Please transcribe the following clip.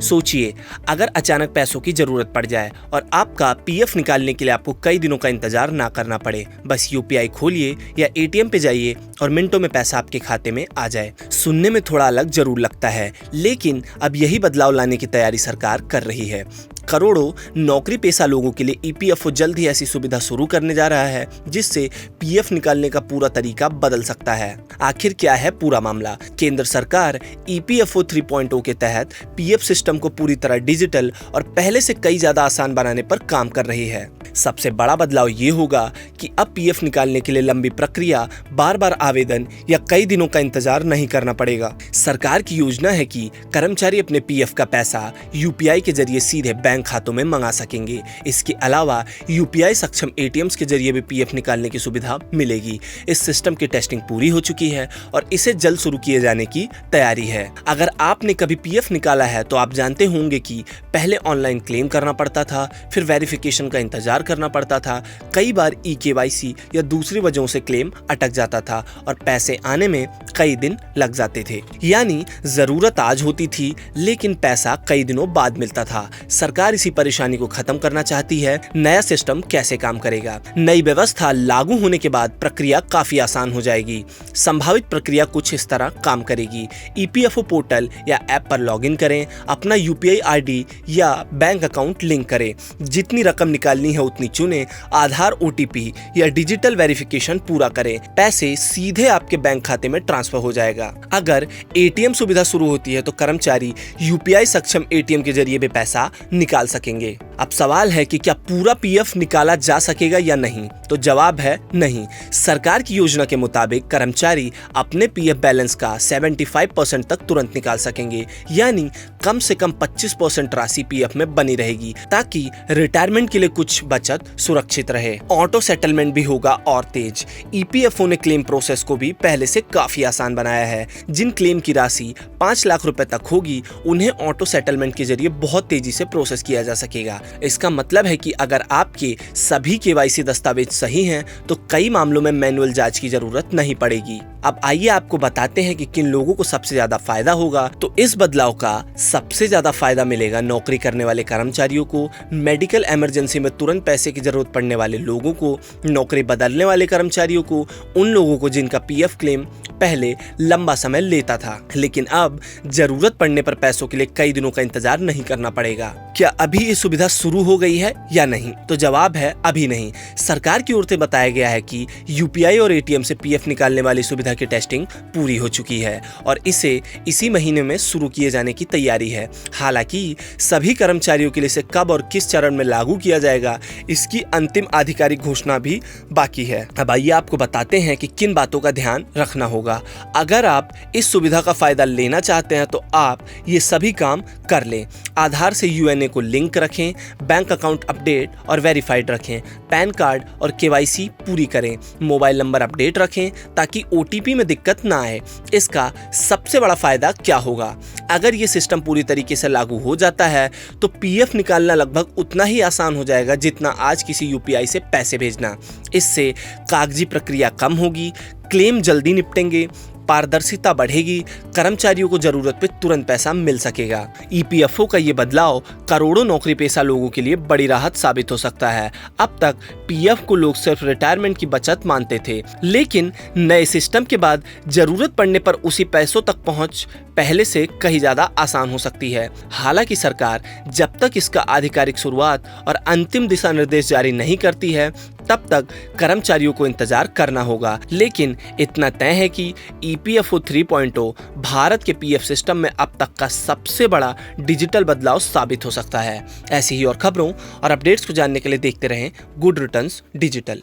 सोचिए, अगर अचानक पैसों की जरूरत पड़ जाए और आपका पीएफ निकालने के लिए आपको कई दिनों का इंतजार ना करना पड़े, बस यूपीआई खोलिए या एटीएम पे जाइए और मिनटों में पैसा आपके खाते में आ जाए। सुनने में थोड़ा अलग जरूर लगता है, लेकिन अब यही बदलाव लाने की तैयारी सरकार कर रही है। करोड़ों नौकरी पेशा लोगों के लिए ईपीएफओ जल्द ही ऐसी सुविधा शुरू करने जा रहा है जिससे पीएफ निकालने का पूरा तरीका बदल सकता है। आखिर क्या है पूरा मामला? केंद्र सरकार ईपीएफओ 3.0 के तहत पीएफ सिस्टम को पूरी तरह डिजिटल और पहले से कई ज्यादा आसान बनाने पर काम कर रही है। सबसे बड़ा बदलाव ये होगा कि अब पीएफ निकालने के लिए लंबी प्रक्रिया, बार बार आवेदन या कई दिनों का इंतजार नहीं करना पड़ेगा। सरकार की योजना है कि कर्मचारी अपने पीएफ का पैसा यूपीआई के जरिए सीधे बैंक खातों में मंगा सकेंगे। इसके अलावा यूपीआई सक्षम एटीएम्स के जरिए भी पीएफ निकालने की सुविधा मिलेगी। इस सिस्टम की टेस्टिंग पूरी हो चुकी है और इसे जल्द शुरू किए जाने की तैयारी है। अगर आपने कभी पीएफ निकाला है तो आप जानते होंगे कि पहले ऑनलाइन क्लेम करना पड़ता था, फिर वेरिफिकेशन का इंतजार करना पड़ता था। कई बार ई-केवाईसी या दूसरी वजहों से क्लेम अटक जाता था और पैसे आने में कई दिन लग जाते थे। यानी जरूरत आज होती थी लेकिन पैसा कई दिनों बाद मिलता था। सरकार इसी परेशानी को खत्म करना चाहती है। नया सिस्टम कैसे काम करेगा? नई व्यवस्था लागू होने के बाद प्रक्रिया काफी आसान हो जाएगी। संभावित प्रक्रिया कुछ इस तरह काम करेगी। ईपीएफओ पोर्टल या ऐप पर लॉगिन करें, अपना यूपीआई आईडी या बैंक अकाउंट लिंक करें, जितनी रकम निकालनी है उतनी चुनें, आधार ओटीपी या डिजिटल वेरिफिकेशन पूरा करें, पैसे सीधे आपके बैंक खाते में ट्रांसफर हो जाएगा। अगर एटीएम सुविधा शुरू होती है तो कर्मचारी यूपीआई सक्षम एटीएम के जरिए भी पैसा निकाल सकेंगे। अब सवाल है कि क्या पूरा पीएफ निकाला जा सकेगा या नहीं? तो जवाब है नहीं। सरकार की योजना के मुताबिक कर्मचारी अपने पीएफ बैलेंस का 75% तक तुरंत निकाल सकेंगे, यानी कम से कम 25% राशि पीएफ में बनी रहेगी ताकि रिटायरमेंट के लिए कुछ बचत सुरक्षित रहे। ऑटो सेटलमेंट भी होगा और तेज। ईपीएफओ ने क्लेम प्रोसेस को भी पहले से काफी आसान बनाया है। जिन क्लेम की राशि 5 लाख रुपए तक होगी उन्हें ऑटो सेटलमेंट के जरिए बहुत तेजी से प्रोसेस किया जा सकेगा। इसका मतलब है कि अगर आपके सभी केवाईसी दस्तावेज सही हैं तो कई मामलों में मैनुअल जांच की जरूरत नहीं पड़ेगी। अब आइए आपको बताते हैं कि किन लोगों को सबसे ज्यादा फायदा होगा। तो इस बदलाव का सबसे ज्यादा फायदा मिलेगा नौकरी करने वाले कर्मचारियों को, मेडिकल इमरजेंसी में तुरंत पैसे की जरूरत पड़ने वाले लोगों को, नौकरी बदलने वाले कर्मचारियों को, उन लोगों को जिनका पीएफ क्लेम पहले लंबा समय लेता था लेकिन अब जरूरत पड़ने पर पैसों के लिए कई दिनों का इंतजार नहीं करना पड़ेगा। क्या अभी ये सुविधा शुरू हो गई है या नहीं? तो जवाब है अभी नहीं। सरकार की ओर से बताया गया है कि यूपीआई और एटीएम से पीएफ निकालने वाली सुविधा की टेस्टिंग पूरी हो चुकी है और इसे इसी महीने में शुरू किए जाने की तैयारी है। हालांकि सभी कर्मचारियों के लिए इसे कब और किस चरण में लागू किया जाएगा इसकी अंतिम आधिकारिक घोषणा भी बाकी है। अब आइए आपको बताते हैं कि किन बातों का ध्यान रखना होगा। अगर आप इस सुविधा का फायदा लेना चाहते हैं तो आप ये सभी काम कर लें। आधार से यूएनए को लिंक रखें, बैंक अकाउंट अपडेट और वेरीफाइड रखें, पैन कार्ड और केवाईसी पूरी करें, मोबाइल नंबर अपडेट रखें ताकि ओटीपी में दिक्कत ना आए। इसका सबसे बड़ा फायदा क्या होगा? अगर ये सिस्टम पूरी तरीके से लागू हो जाता है तो पीएफ निकालना लगभग उतना ही आसान हो जाएगा जितना आज किसी यूपीआई से पैसे भेजना। इससे कागजी प्रक्रिया कम होगी, क्लेम जल्दी निपटेंगे, पारदर्शिता बढ़ेगी, कर्मचारियों को जरूरत पे तुरंत पैसा मिल सकेगा। ईपीएफओ का ये बदलाव करोड़ों नौकरी पेशा लोगों के लिए बड़ी राहत साबित हो सकता है। अब तक पीएफ को लोग सिर्फ रिटायरमेंट की बचत मानते थे, लेकिन नए सिस्टम के बाद जरूरत पड़ने पर उसी पैसों तक पहुंच पहले से कहीं ज्यादा आसान हो सकती है। हालांकि सरकार जब तक इसका आधिकारिक शुरुआत और अंतिम दिशा निर्देश जारी नहीं करती है तब तक कर्मचारियों को इंतजार करना होगा। लेकिन इतना तय है कि ईपीएफओ 3.0 भारत के पीएफ सिस्टम में अब तक का सबसे बड़ा डिजिटल बदलाव साबित हो सकता है। ऐसी ही और खबरों और अपडेट्स को जानने के लिए देखते रहें गुड रिटर्न्स डिजिटल।